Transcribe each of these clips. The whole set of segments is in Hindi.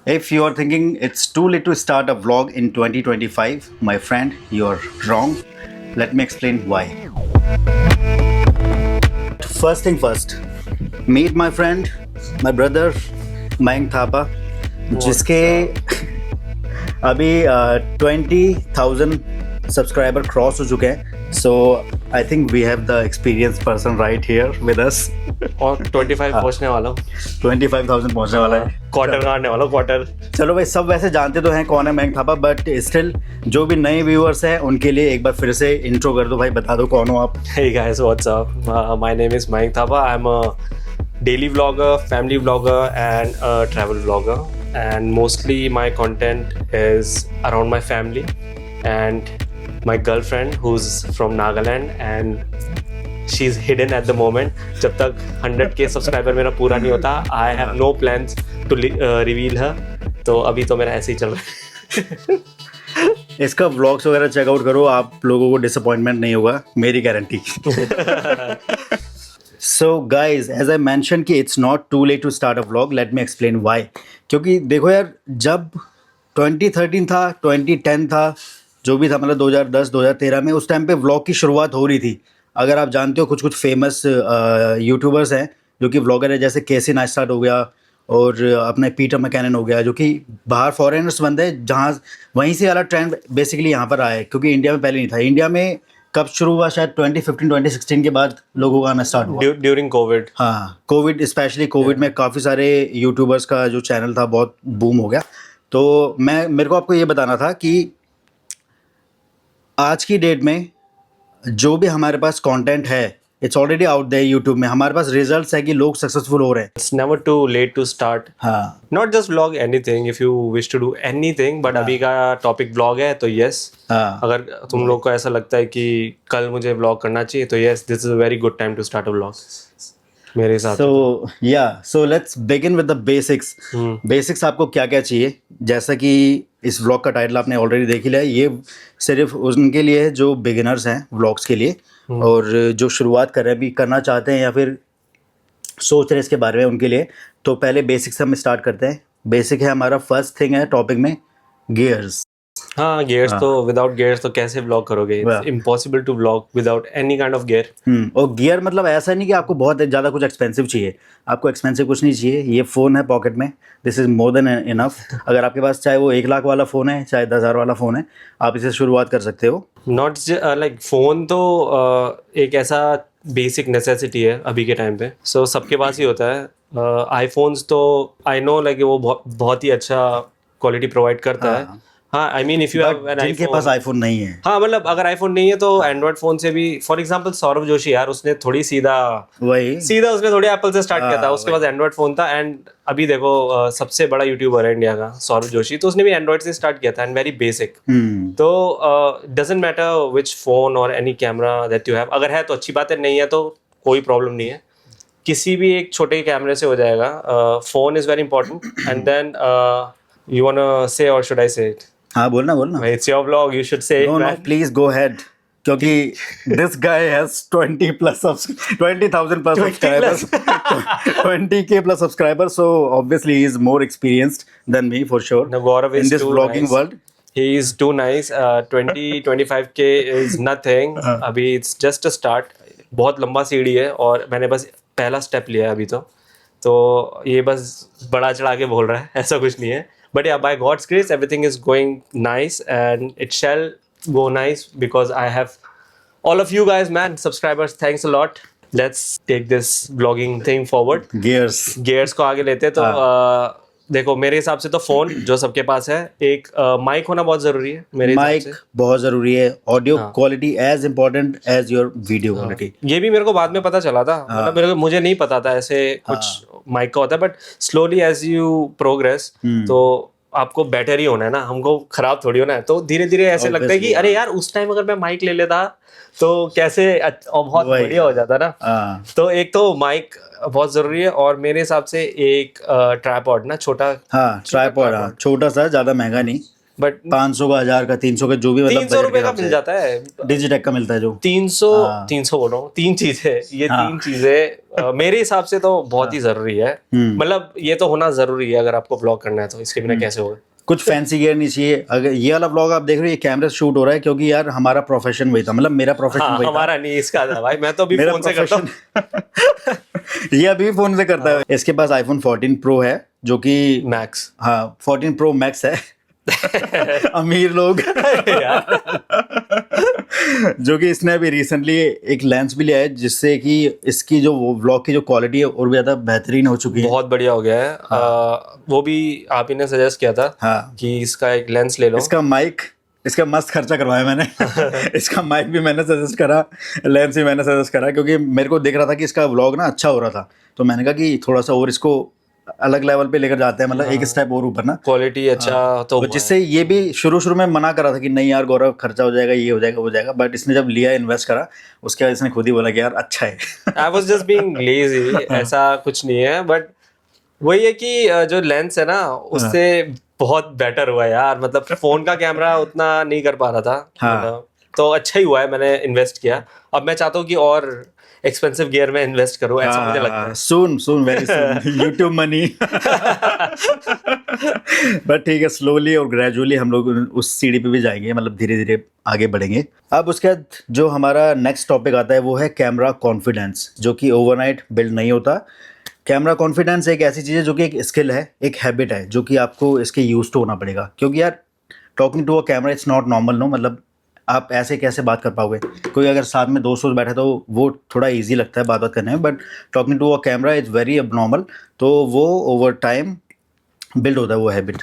If you are thinking it's too late to start a vlog in 2025, my friend, you're wrong. Let me explain why. First thing first, meet my friend, my brother, Mayank Thapa, जिसके अभी 20,000 सब्सक्राइबर क्रॉस हो चुके हैं. So I think we have the experienced person right here with us. और 25 पहुंचने वाला हूँ. 25,000 पहुंचने वाला है. क्वार्टर का आने वाला क्वार्टर. चलो भाई, सब वैसे जानते तो हैं कौन है मयंक थापा, बट स्टिल जो भी नए व्यूअर्स हैं उनके लिए एक बार फिर से इंट्रो कर दो भाई. बता दो कौन हो आप. Hey guys, what's up? My name is Mayank Thapa. I'm a daily vlogger, family vlogger, and a travel vlogger. And mostly my content is around my family and my girlfriend who's from Nagaland, and she's hidden at the moment. जब तक 100k सब्सक्राइबर मेरा पूरा नहीं होता, I have no plans to reveal her. तो अभी तो मेरा ऐसे ही चल रहा है. इसका व्लॉग्स वगैरह चेकआउट करो, आप लोगों को डिसअपॉइंटमेंट नहीं होगा, मेरी guarantee. So guys, as I mentioned कि it's not too late to start a vlog. Let me explain why. क्योंकि देखो यार, जब 2013 था, 2010 था, जो भी था, मतलब 2010 2013 में उस टाइम पे व्लॉग की शुरुआत हो रही थी. अगर आप जानते हो, कुछ कुछ फेमस यूट्यूबर्स हैं जो कि व्लॉगर है, जैसे केसी नाइस्टार्ट हो गया और अपने पीटर मैकैनन हो गया, जो कि बाहर फॉरेनर्स बंदे हैं, जहाँ वहीं से वाला ट्रेंड बेसिकली यहाँ पर आया है. क्योंकि इंडिया में पहले नहीं था. इंडिया में कब शुरू हुआ? शायद 2015 2016 के बाद लोगों का आना स्टार्ट हुआ. During Covid. हाँ, कोविड, स्पेशली कोविड में काफ़ी सारे यूट्यूबर्स का जो चैनल था बहुत बूम हो गया. तो मेरे को आपको ये बताना था कि आज की डेट में जो भी हमारे पास कंटेंट है, it's already out there YouTube में. हमारे पास रिजल्ट्स है कि लोग सक्सेसफुल हो रहे हैं. It's never too late to start. हाँ, Not just vlog anything if you wish to do anything, but अभी का टॉपिक vlog है तो yes. हाँ, अगर तुम लोग को ऐसा लगता है कि कल मुझे vlog करना चाहिए तो yes, this is a very good time to start a vlog. मेरे हिसाब से. So let's begin with the basics. Basics आपको क्या क्या चाहिए? जैसा कि इस व्लॉग का टाइटल आपने ऑलरेडी देख ही लिया है. ये सिर्फ उनके लिए है जो बिगिनर्स हैं व्लॉग्स के लिए, और जो शुरुआत कर रहे हैं, भी करना चाहते हैं या फिर सोच रहे हैं इसके बारे में, उनके लिए. तो पहले बेसिक्स हम स्टार्ट करते हैं. बेसिक है हमारा, फर्स्ट थिंग है टॉपिक में, गियर्स. हाँ, गियर्स तो विदाउट गियर्स तो कैसे व्लॉग करोगे? It's impossible to vlog without any kind of gear. और गियर मतलब ऐसा नहीं कि आपको बहुत ज़्यादा कुछ एक्सपेंसिव चाहिए. आपको एक्सपेंसिव कुछ नहीं चाहिए. ये फ़ोन है पॉकेट में, this is more than enough. अगर आपके पास चाहे वो 1 लाख वाला फ़ोन है, चाहे 10,000 वाला फ़ोन है, आप इसे शुरुआत कर सकते हो. नॉट लाइक फ़ोन तो एक ऐसा बेसिक नेसेसिटी है अभी के टाइम पे. सो सबके पास ही होता है. आईफोन्स तो आई नो लाइक वो बहुत ही अच्छा क्वालिटी प्रोवाइड करता है. हाँ, I mean if you have an जिनके पास आईफोन नहीं है, हाँ, मतलब अगर आईफोन नहीं है तो एंड्रॉइड फोन से भी. फॉर एग्जांपल सौरभ जोशी यार, उसने थोड़ी सीधा उसने थोड़ी एप्पल से स्टार्ट किया था. उसके पास एंड्रॉइड फोन था. एंड अभी देखो सबसे बड़ा यूट्यूबर है इंडिया का सौरभ जोशी, तो उसने भी एंड्रॉइड से स्टार्ट किया था एंड वेरी बेसिक. तो डजंट मैटर विच फोन और any camera that you have. अगर है तो अच्छी बात है, नहीं है तो कोई प्रॉब्लम नहीं है. किसी भी एक छोटे कैमरे से हो जाएगा. Phone is very important. And then you want say और शुड आई से इट? हाँ, बोलना. It's your vlog, you should say it, No, man. please go ahead. क्योंकि this guy has 20,000 plus subscribers, 20k plus subscribers, so obviously he is more experienced than me for sure. No, Gaurav is in this too vlogging nice. world. He is too nice. 25k is nothing. अभी it's just a start. बहुत लंबा सीढ़ी है और मैंने बस पहला स्टेप लिया है अभी तो ये बस बड़ा चढ़ा के बोल रहा है, ऐसा कुछ नहीं है. But yeah, by God's grace, everything is going nice and it shall go nice because I have all of you guys, man, subscribers. Thanks a lot. Let's take this vlogging thing forward. Gears को आगे लेते हैं. तो देखो, मेरे हिसाब से तो फोन जो सबके पास है, एक माइक होना बहुत जरूरी है मेरे हिसाब से. माइक बहुत जरूरी है. Audio quality as important as your video quality. ये भी मेरे को बाद में पता चला था. मतलब मुझे नहीं पता था ऐसे कुछ माइक का होता है. But slowly as you progress तो आपको बेटर ही होना है ना, हमको खराब थोड़ी होना है. तो धीरे धीरे ऐसे लगता है कि अरे यार, उस टाइम अगर मैं माइक ले लेता तो कैसे बहुत बढ़िया हो जाता ना. तो एक तो माइक बहुत जरूरी है. और मेरे हिसाब से एक ट्राइपॉड ना, छोटा. हाँ, ट्राइपॉड छोटा सा, ज्यादा महंगा नहीं. बट 500 का, 1000 का, 300 का, जो भी मतलब 300 रुपए का मिल जाता है। डिजिटेक का मिलता है जो 300 हाँ। 300 बोल रहा हूँ, 3 चीजें, ये हाँ। 3 चीजें मेरे हिसाब से तो बहुत ही जरूरी है। मतलब ये तो होना जरूरी है अगर आपको ब्लॉग करना है, तो इसके बिना कैसे होगा। कुछ फैंसी गियर नहीं चाहिए। अगर ये वाला ब्लॉग आप देख रहे हो, ये कैमरे से शूट हो रहा है क्योंकि यार हमारा प्रोफेशन वही था, मतलब मेरा प्रोफेशन हाँ, वही था। हमारा नहीं, इसका था भाई, मैं तो अभी मेरा फोन से करता हूँ। प्रोफेशन ये अभी भी फोन से करता है। इसके पास आईफोन 14 प्रो है जो कि मैक्स। हाँ 14 प्रो मैक्स है। अमीर लोग यार जो कि इसने अभी रिसेंटली एक लेंस भी लिया है जिससे कि इसकी जो व्लॉग की जो क्वालिटी है और भी ज़्यादा बेहतरीन हो चुकी है। बहुत बढ़िया हो गया है। वो भी आप ही ने सजेस्ट किया था हाँ। कि इसका एक लेंस ले लो। इसका माइक, इसका मस्त खर्चा करवाया मैंने। इसका माइक भी मैंने सजेस्ट करा, लेंस भी मैंने सजेस्ट करा, क्योंकि मेरे को दिख रहा था कि इसका व्लॉग ना अच्छा हो रहा था, तो मैंने कहा कि थोड़ा सा और इसको अलग लेवल पे लेकर जाते हैं, मतलब एक स्टेप और ऊपर ना। क्वालिटी अच्छा तो और जिससे ये भी शुरू शुरू में मना करा था कि नहीं यार गौरव खर्चा हो जाएगा, ये हो जाएगा, वो हो जाएगा, बट इसने जब लिया, इन्वेस्ट करा, उसके बाद इसने खुद ही बोला कि यार अच्छा है। I was just being lazy, ऐसा कुछ नहीं है। बट वही है कि जो लेंस है ना, उससे बहुत बेटर हुआ यार। मतलब फोन का कैमरा उतना नहीं कर पा रहा था। हाँ। तो अच्छा ही हुआ है, मैंने इन्वेस्ट किया। अब मैं चाहता हूँ कि और एक्सपेंसिव गियर में इन्वेस्ट करूँ, ऐसा मुझे लगता है। Soon soon very soon YouTube money. But ठीक है, स्लोली और ग्रेजुअली हम लोग उस सीढ़ी पे भी जाएंगे, मतलब धीरे धीरे आगे बढ़ेंगे। अब उसके बाद जो हमारा नेक्स्ट टॉपिक आता है वो है कैमरा कॉन्फिडेंस, जो कि ओवरनाइट बिल्ड नहीं होता। कैमरा कॉन्फिडेंस एक ऐसी चीज़ है जो कि एक स्किल है, एक हैबिट है, जो कि आपको इसके यूज टू होना पड़ेगा। क्योंकि यार talking to a camera it's not normal, no, मतलब आप ऐसे कैसे बात कर पाओगे। कोई अगर साथ में दोस्त बैठे तो वो थोड़ा इजी लगता है बात करने में, but talking to a camera is very abnormal. तो वो ओवर टाइम बिल्ड होता है वो हैबिट।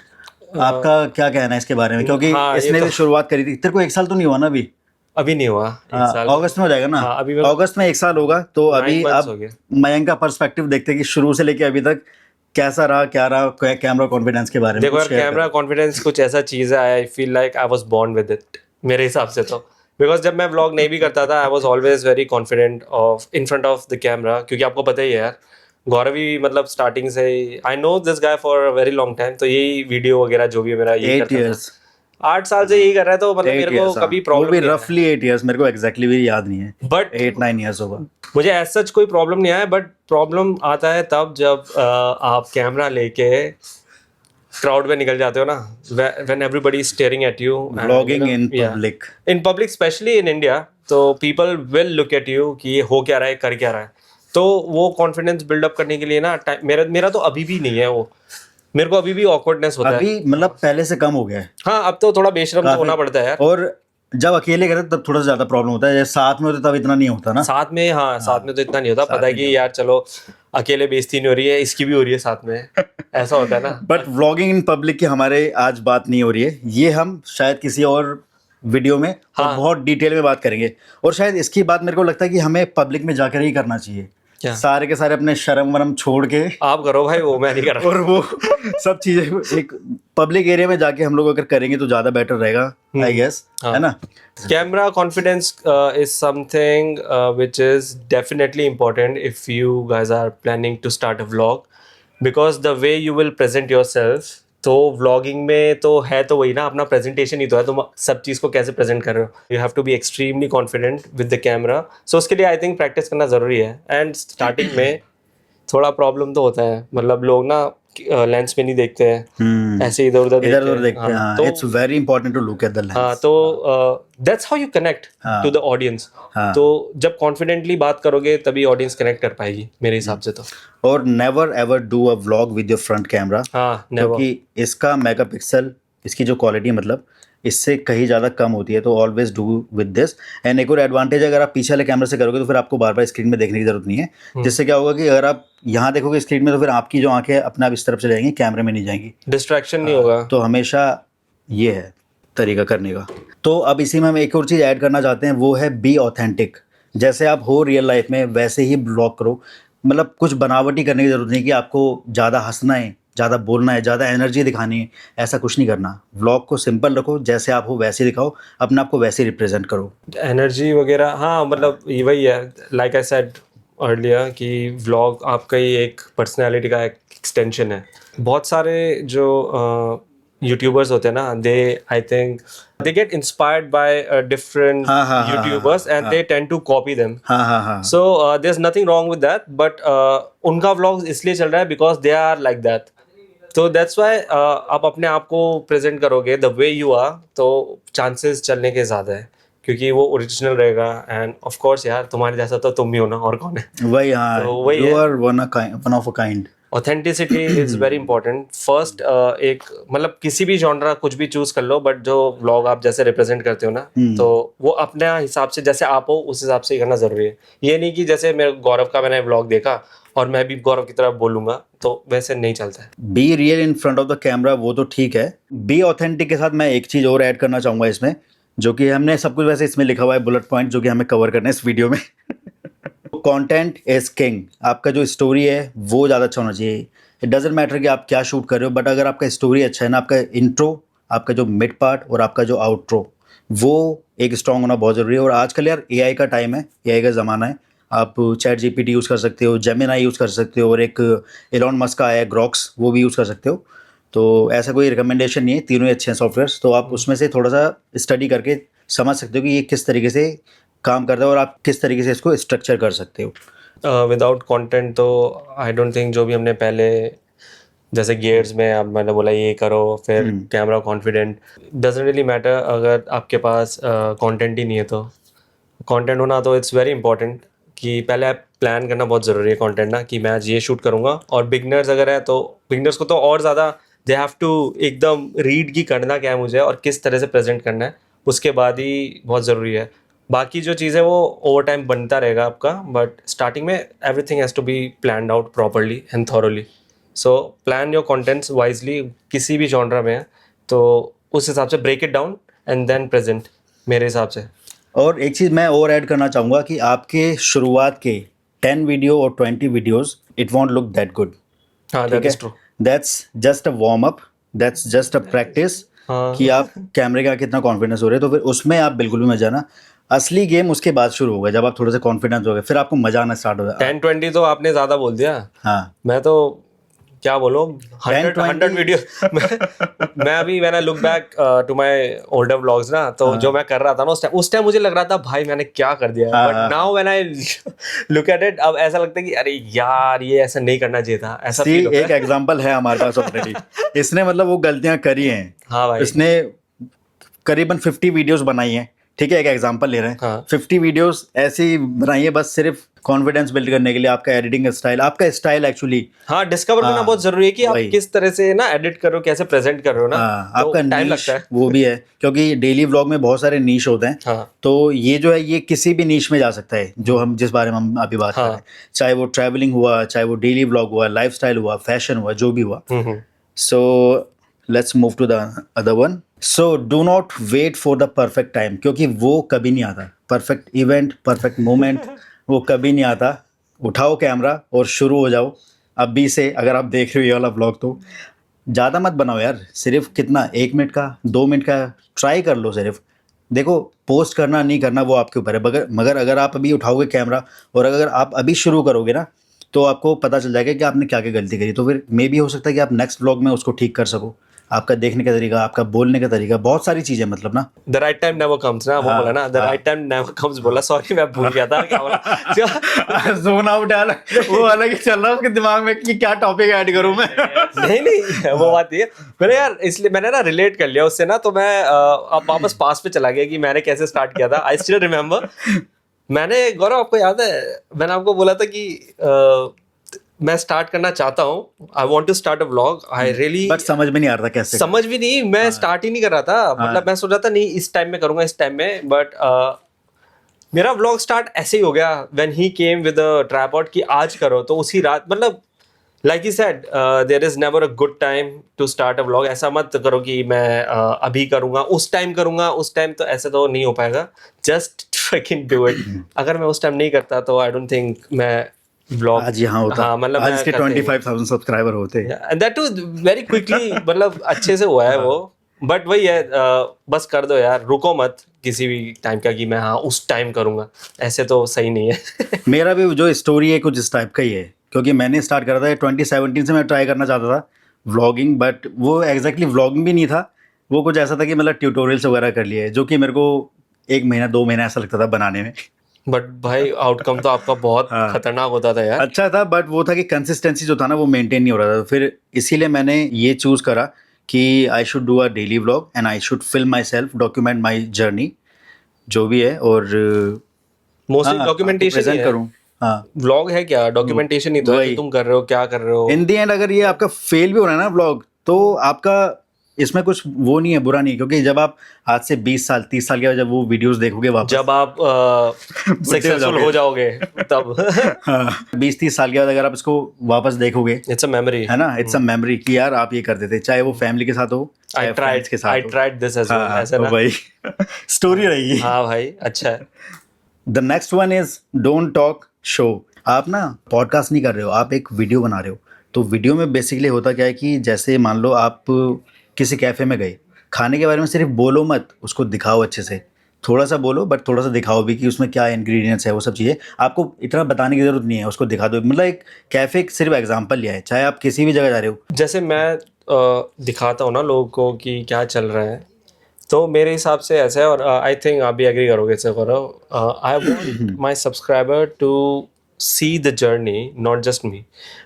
आपका क्या कहना है इसके बारे में, क्योंकि हाँ, ये इसने तो भी शुरुआत करी थी। तेरे को 1 साल तो नहीं हुआ ना अभी? अभी नहीं हुआ, 1 साल। अगस्त में हो जाएगा ना? हाँ, अभी अगस्त में 1 साल होगा। तो 9 अभी months अब हो गए। मयंक का पर्सपेक्टिव देखते हैं कि शुरू से लेके अभी तक कैसा रहा, क्या रहा कैमरा कॉन्फिडेंस के बारे में देखो कुछ यार, शेयर कैमरा कॉन्फिडेंस कुछ ऐसा चीज है, I feel like I was born with it, मेरे हिसाब से तो। बिकॉज जब मैं व्लॉग नहीं भी करता था, I was always very confident of in front of the camera. क्योंकि आपको पता ही है यार, गौरव भी मतलब स्टार्टिंग से I know this guy for a very long time. तो यही वीडियो वगैरह जो भी मेरा यही 8 करता years था, 8 साल से यही कर रहा है। तो मतलब 8 मेरे को years कभी वो प्रॉब्लम भी नहीं है। रफली 8 years, मेरे को एग्जैक्टली भी याद नहीं है, बट 8-9 years होगा। मुझे एज सच कोई प्रॉब्लम नहीं आया। बट प्रॉब्लम आता है तब जब आप कैमरा लेके क्राउड में निकल जाते हो ना, when everybody is staring at you, vlogging in public, in public especially in India. तो people will look at you कि ये हो क्या रहा है, कर क्या रहा है। तो वो कॉन्फिडेंस बिल्डअप करने के लिए ना मेरा तो अभी भी नहीं है वो। मेरे को अभी भी ऑकवर्डनेस होता है। अभी मतलब पहले से कम हो गया है हाँ, अब तो थोड़ा बेशरम तो काफी। होना पड़ता है यार। और जब अकेले करे तब थोड़ा सा ज्यादा प्रॉब्लम होता है, जब साथ में होते तब इतना नहीं होता ना। साथ में, हाँ, साथ में तो इतना नहीं होता। साथ पता है में कि यार चलो अकेले बेइज्जती नहीं हो रही है, इसकी भी हो रही है साथ में, ऐसा होता है ना। बट व्लॉगिंग इन पब्लिक की हमारे आज बात नहीं हो रही है, ये हम शायद किसी और वीडियो में और हाँ। बहुत डिटेल में बात करेंगे। और शायद इसकी बात मेरे को लगता है कि हमें पब्लिक में जाकर ही करना चाहिए, क्या? सारे के सारे अपने शर्म वरम छोड़ के, आप करो भाई, वो मैं नहीं कर रहा। और वो सब चीजें एक पब्लिक एरिया में जाके हम लोग अगर करेंगे तो ज्यादा बेटर रहेगा, आई गेस, है ना? Camera confidence is something which is definitely important if you guys are planning to start a vlog, because the way you will present yourself, तो व्लॉगिंग में तो है तो वही ना, अपना प्रेजेंटेशन ही तो है। तुम सब चीज़ को कैसे प्रेजेंट कर रहे हो, you have to be extremely confident with the camera. So उसके लिए आई थिंक प्रैक्टिस करना ज़रूरी है। एंड स्टार्टिंग में थोड़ा प्रॉब्लम तो होता है, मतलब लोग ना लेंस में नहीं देखते हैं, ऐसे इधर उधर देखते हैं। हाँ, तो it's very important to look at the हाँ, लेंस। तो that's how you connect to the audience. तो जब कॉन्फिडेंटली बात करोगे तभी ऑडियंस कनेक्ट कर पाएगी मेरे हिसाब से तो। और never ever do a vlog with your front camera, हाँ, नेवर। क्योंकि इसका मेगापिक्सल, इसकी जो क्वालिटी मतलब इससे कहीं ज़्यादा कम होती है। तो always do with this. And एक और एडवांटेज, अगर आप पीछे वाले कैमरे से करोगे तो फिर आपको बार बार स्क्रीन में देखने की जरूरत नहीं है। जिससे क्या होगा कि अगर आप यहाँ देखोगे स्क्रीन में तो फिर आपकी जो आंखें अपने आप इस तरफ चले जाएंगी, कैमरे में नहीं जाएंगी, डिस्ट्रैक्शन नहीं होगा। तो हमेशा ये है तरीका करने का। तो अब इसी में हम एक और चीज़ ऐड करना चाहते हैं, वो है बी ऑथेंटिक। जैसे आप हो रियल लाइफ में वैसे ही ब्लॉग करो। मतलब कुछ बनावटी करने की जरूरत नहीं कि आपको ज़्यादा हंसना है, ज़्यादा बोलना है, ज़्यादा एनर्जी दिखानी है, ऐसा कुछ नहीं करना। व्लॉग को सिंपल रखो, जैसे आप हो वैसे दिखाओ, अपने आप को वैसे रिप्रेजेंट करो। एनर्जी वगैरह, हाँ, मतलब ये वही है, लाइक आई सेड अर्लियर कि व्लॉग आपका ही एक पर्सनैलिटी का एक एक्सटेंशन है। बहुत सारे जो यूट्यूबर्स होते हैं ना, they I think they get inspired by different हाँ, हाँ, हाँ, YouTubers and they tend to copy them. हाँ हाँ हाँ So there's nothing wrong with that, but उनका vlogs इसलिए चल रहा है because they are like that. तो that's why आप अपने आप को प्रेजेंट करोगे the way you are, तो चांसेस चलने के ज़्यादा है क्योंकि वो ओरिजिनल रहेगा. एंड ऑफ कोर्स यार, तुम्हारे जैसा तो तुम भी हो ना, और कौन है. वही, हाँ, तो वही यू है. Are one of a kind. Authenticity is very important. First एक मतलब किसी भी जॉनरा कुछ भी चूज कर लो, बट जो व्लॉग आप जैसे रिप्रेजेंट करते हो ना, तो वो अपने हिसाब से जैसे आप हो उस हिसाब से ही करना जरूरी है. ये नहीं कि जैसे मेरे गौरव का मैंने व्लॉग देखा और मैं भी गौरव की तरह बोलूंगा, तो वैसे नहीं चलता है. Be real in front of the camera, वो तो ठीक है. बी ऑथेंटिक के साथ मैं एक चीज़ और ऐड करना चाहूँगा इसमें, जो कि हमने सब कुछ वैसे इसमें लिखा हुआ है बुलेट पॉइंट, जो कि हमें कवर करना है इस वीडियो में. Content is king. आपका जो स्टोरी है वो ज़्यादा अच्छा होना चाहिए. इट डजेंट मैटर कि आप क्या शूट कर रहे हो, बट अगर आपका स्टोरी अच्छा है ना, आपका इंट्रो, आपका जो मिड पार्ट और आपका जो आउट्रो, वो एक स्ट्रॉन्ग होना बहुत ज़रूरी है. और आजकल यार एआई का टाइम है, एआई का ज़माना है. आप चैट जीपीटी यूज़ कर सकते हो, जेमिनाई यूज़ कर सकते हो, और एक एलॉन मस्क का आया है ग्रॉक्स, वो भी यूज़ कर सकते हो. तो ऐसा कोई रिकमेंडेशन नहीं है, तीनों ही अच्छे हैं सॉफ्टवेयर्स. तो आप उसमें से थोड़ा सा स्टडी करके समझ सकते हो कि ये किस तरीके से काम करता है और आप किस तरीके से इसको स्ट्रक्चर कर सकते हो. विदाउट कंटेंट तो आई डोंट थिंक, जो भी हमने पहले जैसे गियर्स में अब मैंने बोला ये करो, फिर camera confident, doesn't really matter अगर आपके पास कंटेंट ही नहीं है. तो कंटेंट होना तो इट्स वेरी इंपॉर्टेंट, कि पहले आप प्लान करना बहुत ज़रूरी है कंटेंट ना, कि मैं आज ये शूट करूँगा. और बिगनर्स अगर है तो बिगनर्स को तो और ज़्यादा दे हैव टू एकदम रीड की करना क्या है मुझे और किस तरह से प्रेजेंट करना है, उसके बाद ही बहुत ज़रूरी है. बाकी जो चीज़ें वो ओवर टाइम बनता रहेगा आपका, बट स्टार्टिंग में everything has to be planned out properly and thoroughly. So plan your contents wisely, किसी भी जॉनरा में है तो उस हिसाब से break it down and then present, मेरे हिसाब से. और एक चीज़ मैं और ऐड करना चाहूँगा कि आपके शुरुआत के 10 वीडियो और 20 videos it won't look that good. हाँ, that is true. That's just a warm up, that's just a practice, हाँ. कि आप कैमरे का कितना कॉन्फिडेंस हो रहे हैं. तो फिर उसमें आप बिल्कुल भी मजा ना, असली गेम उसके बाद शुरू होगा, जब आप थोड़े से कॉन्फिडेंस हो गए, फिर आपको मजा आना स्टार्ट हो जाएगा. 10-20 तो आपने ज़्यादा बोल दिया. हाँ, मैं तो क्या बोलूँ, 100 वीडियो. मैं अभी मैंने look back to my older vlogs ना, तो जो मैं कर रहा था ना उस टाइम मुझे लग रहा था भाई मैंने क्या कर दिया. But now when I look at it, अब ऐसा लगता है कि अरे यार ये ऐसा नहीं करना चाहिए था. ऐसा सी फील होता एक है. एग्जांपल है हमारे पास ऑलरेडी. इसने मतलब वो गलतियां करी हैं. हाँ भाई. इसने करीबन 50 वीडियोस बनाई हैं. ठीक है, एक एग्जांपल ले रहे हैं. हाँ. 50 वीडियोस ऐसी बनाई है बस सिर्फ कॉन्फिडेंस बिल्ड करने के लिए. आपका एडिटिंग स्टाइल, आपका स्टाइल एक्चुअली, हाँ, डिस्कवर करना बहुत जरूरी है कि आप किस तरह से ना एडिट कर रहे हो, कैसे प्रेजेंट कर रहे हो ना. तो आपका टाइम नीश लगता है. वो भी है, क्योंकि डेली व्लॉग में बहुत सारे नीश होते हैं. हाँ. तो ये जो है ये किसी भी नीश में जा सकता है, जो हम जिस बारे में हम अभी बात कर रहे हैं. चाहे वो ट्रैवलिंग हुआ, चाहे वो डेली व्लॉग हुआ, लाइफस्टाइल हुआ, फैशन हुआ, जो भी हुआ. So let's move to the other one. So do not wait for the perfect time, क्योंकि वो कभी नहीं आता. परफेक्ट इवेंट, परफेक्ट मोमेंट वो कभी नहीं आता. उठाओ कैमरा और शुरू हो जाओ अभी से. अगर आप देख रहे हो ये वाला ब्लॉग, तो ज़्यादा मत बनाओ यार, सिर्फ कितना 1 मिनट का, 2 मिनट का ट्राई कर लो. सिर्फ देखो, पोस्ट करना नहीं करना वो आपके ऊपर है. मगर अगर आप अभी उठाओगे कैमरा और अगर आप अभी शुरू करोगे ना, तो आपको पता चल जाएगा कि आपने क्या क्या गलती करी. तो फिर मे भी हो सकता है कि आप नेक्स्ट व्लॉग में उसको ठीक कर सको. आपका देखने का तरीका, आपका बोलने का तरीका, बहुत सारी चीज़ें मतलब ना. The right time never comes ना, वो बोला ना, the right time never comes बोला. सॉरी मैं भूल गया था क्या बोला. जोन आउट है, वो अलग ही चल रहा है उसके दिमाग में कि क्या टॉपिक ऐड करूं मैं. नहीं वो बात ये मैंने यार, इसलिए मैंने ना रिलेट कर लिया उससे ना, तो मैं अब वापस पास पे चला गया कि मैंने कैसे स्टार्ट किया था. I still remember. मैंने, गौरव आपको याद है मैंने आपको बोला था कि मैं स्टार्ट करना चाहता हूँ, I want to start a vlog. I really, but समझ में नहीं आ रहा था कैसे. समझ भी नहीं, मैं स्टार्ट ही नहीं कर रहा था. मतलब मैं सोच रहा था नहीं इस टाइम में करूंगा, इस टाइम में. बट मेरा व्लॉग स्टार्ट ऐसे ही हो गया when he came with a tripod कि आज करो, तो उसी रात, मतलब like he said, there is never a good time to start a vlog. ऐसा मत करो कि मैं अभी करूंगा, उस टाइम करूंगा, उस टाइम, तो ऐसे तो नहीं हो पाएगा. Just fucking do it. अगर मैं उस टाइम नहीं करता तो आई डोंट थिंक मैं व्लॉग आज यहाँ होता. हाँ, मतलब आज के 25,000 सब्सक्राइबर होते. And that too very quickly, मतलब अच्छे से हुआ है वो. बट वही है, बस कर दो यार, रुको मत किसी भी टाइम का कि मैं हाँ उस टाइम करूंगा. ऐसे तो सही नहीं है. मेरा भी जो स्टोरी है कुछ इस टाइप का ही है, क्योंकि मैंने स्टार्ट करा था 2017 से. मैं ट्राई करना चाहता था, व्लॉगिंग, बट वो एग्जैक्टली व्लॉगिंग भी नहीं था, वो कुछ ऐसा था कि मतलब ट्यूटोरियल्स वगैरह कर लिए, जो कि मेरे को 1 महीना 2 महीना ऐसा लगता था बनाने में। बट भाई आउटकम तो आपका बहुत हाँ, खतरनाक होता था यार। अच्छा था, बट वो था कि कंसिस्टेंसी जो था ना वो मेंटेन नहीं हो रहा था, फिर इसीलिए मैंने ये चूज़ करा कि I should do a daily vlog and I should film my self, document my journey जो भी है, और मोस्टली हाँ आपको डॉक्यूमेंटेशन ही प्रेजेंट है। करूँ। हाँ, व्लॉग है क्या, डॉक्यूमेंटेशन ही तो है, जो वही तुम कर रहे हो, क्या कर रहे हो। इन दी एंड अगर ये आपका फेल भी हो रहा है ना व्लॉग, तो आपका इसमें कुछ वो नहीं है, बुरा नहीं है, क्योंकि जब आप आज से 20 साल 30 साल के बाद जब वो वीडियोस देखोगे वापस, जब आप बुढ़े हो सक्सेसफुल जाओगे। हो जाओगे तब। हाँ, 20 30 साल के बाद अगर आप इसको वापस देखोगे, इट्स अ मेमोरी। है ना, इट्स अ मेमोरी कि यार आप ये करते थे, चाहे वो फैमिली के साथ हो आई चाहे ट्राइड फ्रेंड्स के आई साथ हो। ट्राइड दिस एज वेल, हाँ, ऐसा तो ना। भाई स्टोरी रहेगी। हाँ भाई, अच्छा है। The next one is don't talk show. आप ना पॉडकास्ट नहीं कर रहे हो, आप एक वीडियो बना रहे हो, तो वीडियो में बेसिकली होता क्या है कि जैसे मान लो आप किसी कैफे में गए, खाने के बारे में सिर्फ बोलो मत, उसको दिखाओ अच्छे से, थोड़ा सा बोलो बट थोड़ा सा दिखाओ भी कि उसमें क्या इंग्रेडिएंट्स है, वो सब चीज़ें आपको इतना बताने की ज़रूरत नहीं है, उसको दिखा दो, मतलब एक कैफे सिर्फ एग्जांपल लिया है, चाहे आप किसी भी जगह जा रहे हो। जैसे मैं दिखाता हूँ ना लोगों को कि क्या चल रहा है, तो मेरे हिसाब से ऐसा है, और आई थिंक आप भी एग्री करोगे इससे, करो। I want my subscriber to see the journey, not just me.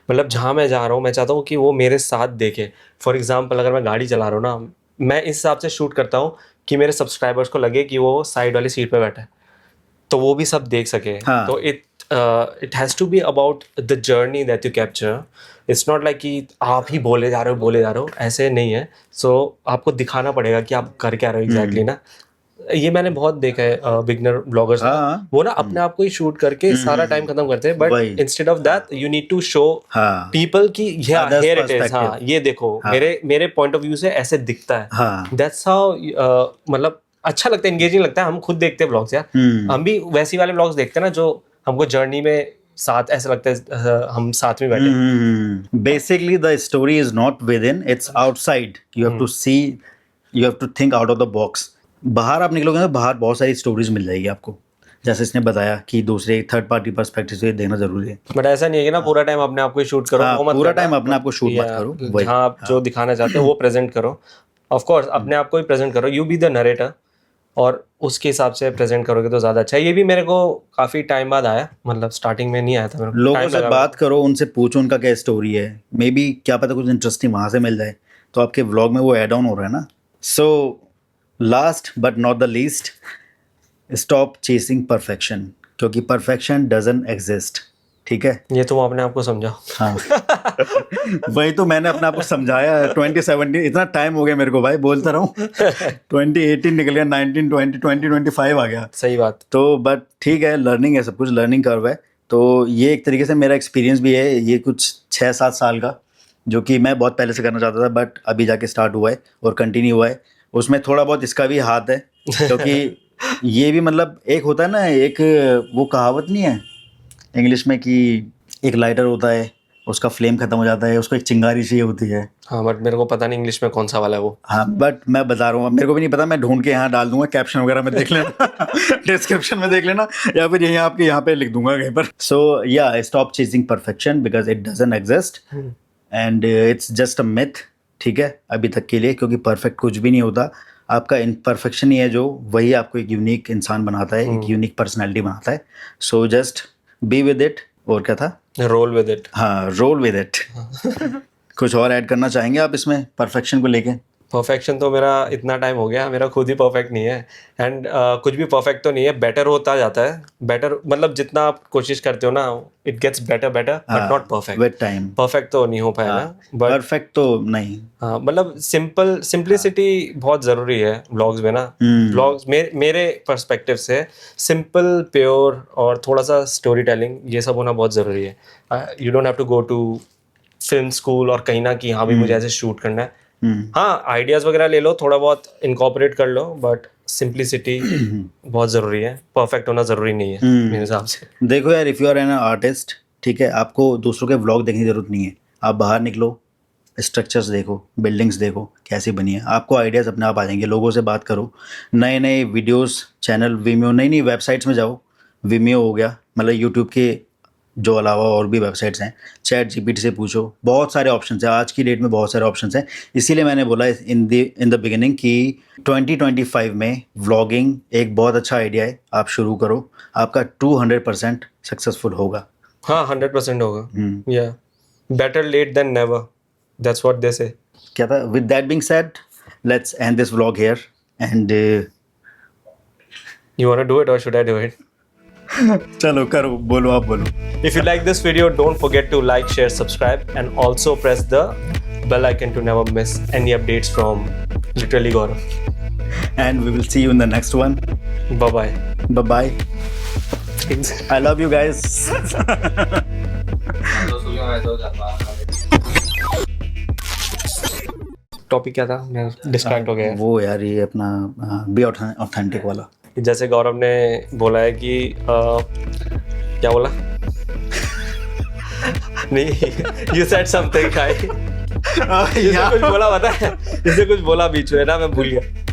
मतलब जहाँ मैं जा रहा हूँ, मैं चाहता हूँ कि वो मेरे साथ देखे। फॉर एग्जांपल अगर मैं गाड़ी चला रहा हूँ ना, मैं इस हिसाब से शूट करता हूँ कि मेरे सब्सक्राइबर्स को लगे कि वो साइड वाली सीट पे बैठा है, तो वो भी सब देख सके। हाँ। तो it has to be about the journey that you capture. It's not like कि आप ही बोले जा रहे हो, ऐसे नहीं है। सो आपको दिखाना पड़ेगा कि आप कर क्या रहे हो एग्जैक्टली ना। ये मैंने बहुत देखा है बिगनर ब्लॉगर्स ना, हाँ। वो ना अपने आप को ही शूट करके सारा टाइम खत्म करते हैं, बट वही। Instead of that you need to show हाँ, पीपल की others here it is, perspective. हाँ ये देखो, हाँ। मेरे मेरे पॉइंट ऑफ व्यू से ऐसे दिखता है। हाँ। दैट्स हाउ, मतलब अच्छा लगता है, एंगेजिंग लगता है। हम खुद देखते हैं ब्लॉग्स यार, हम भी वैसी वाले ब्लॉग्स देखते हैं ना जो हमको जर्नी में साथ ऐसा लगता है हम साथ में बैठे। Basically, the story is not within; it's outside. You have to see. You have to think out of the box. बाहर आप निकलोगे ना, बाहर बहुत सारी स्टोरीज मिल जाएगी आपको, जैसे इसने बताया कि दूसरे थर्ड पार्टी पर्सपेक्टिव से देखना जरूरी है। बट ऐसा नहीं है कि ना पूरा टाइम अपने आप को ही शूट करो, हाँ, वो मत पूरा करना। टाइम अपने आप को शूट मत या करो, वही। जहाँ आप जो दिखाना चाहते हो वो प्रेजेंट करो। ऑफ कोर्स अपने आप को ही प्रेजेंट करो, यू बी द नरेटर, और उसके हिसाब से प्रेजेंट करोगे तो ज़्यादा अच्छा है। ये भी मेरे को काफ़ी टाइम बाद आया, मतलब स्टार्टिंग में नहीं आया था मेरे को, लोगों टाइम से लगा। बात करो, उनसे पूछो उनका क्या स्टोरी है, मे बी क्या पता कुछ इंटरेस्टिंग वहाँ से मिल जाए, तो आपके व्लॉग में वो ऐड ऑन हो रहा है ना। So last but not the least, stop chasing perfection, क्योंकि परफेक्शन डजंट एग्जिस्ट, ठीक है। ये तुम अपने आप को समझाओ। हाँ वही तो मैंने अपने आप को समझाया है। 2017 इतना टाइम हो गया मेरे को भाई, बोलता रहा हूँ 2018 निकल गया, 19 20 2025 आ गया। सही बात। तो बट ठीक है, लर्निंग है, सब कुछ लर्निंग कर्व है। तो ये एक तरीके से मेरा एक्सपीरियंस भी है, ये कुछ 6-7 साल का, जो कि मैं बहुत पहले से करना चाहता था, बट अभी जाके स्टार्ट हुआ है और कंटिन्यू हुआ है। उसमें थोड़ा बहुत इसका भी हाथ है, क्योंकि ये भी मतलब एक होता है ना, एक वो कहावत नहीं है इंग्लिश में कि एक लाइटर होता है, उसका फ्लेम खत्म हो जाता है, उसको एक चिंगारी चाहिए होती है। हाँ, बट मेरे को पता नहीं इंग्लिश में कौन सा वाला है वो। हाँ, बट मैं बता रहा हूँ, मेरे को भी नहीं पता, मैं ढूंढ के यहाँ डाल दूंगा, कैप्शन वगैरह में देख लेना डिस्क्रिप्शन में देख लेना, या फिर यहीं आपके यहाँ पे लिख दूंगा कहीं पर। सो या stop chasing perfection because it doesn't exist and it's just a myth, ठीक है, अभी तक के लिए, क्योंकि परफेक्ट कुछ भी नहीं होता। आपका इम्परफेक्शन ही है जो वही आपको एक यूनिक इंसान बनाता है, एक यूनिक पर्सनैलिटी बनाता है। So just be with it. और क्या था? Roll with it. हाँ, रोल विद इट। कुछ और ऐड करना चाहेंगे आप इसमें परफेक्शन को लेके? परफेक्शन तो मेरा इतना टाइम हो गया, मेरा खुद ही परफेक्ट नहीं है, एंड कुछ भी परफेक्ट तो नहीं है, बेटर होता जाता है। बेटर मतलब जितना आप कोशिश करते हो ना, it gets better but not perfect. With time perfect तो नहीं हो पाएगा, बट परफेक्ट तो नहीं। हाँ, मतलब सिंपलिसिटी बहुत ज़रूरी है व्लॉग्स में ना। व्लॉग्स मेरे पर्सपेक्टिव से सिंपल, प्योर और थोड़ा सा स्टोरी टेलिंग, ये सब होना बहुत ज़रूरी है। You don't have to go to film school और कहीं ना कि हाँ भी मुझे ऐसे शूट करना है। हाँ, आइडियाज़ वगैरह ले लो, थोड़ा बहुत इनकॉर्पोरेट कर लो, बट सिंपलिसिटी बहुत ज़रूरी है। परफेक्ट होना ज़रूरी नहीं है मेरे हिसाब से। देखो यार, if you are an artist, ठीक है, आपको दूसरों के व्लॉग देखने की ज़रूरत नहीं है। आप बाहर निकलो, स्ट्रक्चर्स देखो, बिल्डिंग्स देखो कैसी बनी है, आपको आइडियाज़ अपने आप आ जाएंगे। लोगों से बात करो, नए नए वीडियोस चैनल, विमियो, नई नई वेबसाइट्स में जाओ। विमियो हो गया, मतलब यूट्यूब के जो अलावा और भी वेबसाइट्स हैं, चैट जीपीटी से पूछो, बहुत सारे ऑप्शंस हैं, आज की डेट में बहुत सारे ऑप्शंस हैं। इसीलिए मैंने बोला इन द बिगिनिंग कि 2025 में व्लॉगिंग एक बहुत अच्छा आइडिया है, आप शुरू करो, आपका 200% सक्सेसफुल होगा। हाँ 100% होगा। या better late than never, that's what they say. क्या था? With that being said, let's end this vlog here and You wanna do it or should I do it? चलो करो, बोलो, आप बोलो। If you like this video, don't forget to like, share, subscribe, and also press the bell icon to never miss any updates from literally Gaurav. And we will see you in the next one. Bye bye. Bye bye. I love you guys. Topic क्या था? मैं डिस्ट्रैक्ट हो गया। वो यार ये अपना बी ऑथेंटिक वाला। जैसे गौरव ने बोला है कि क्या बोला? नहीं, you said something, इसने कुछ बोला, पता है? इसने कुछ बोला बीच में ना, मैं भूल गया।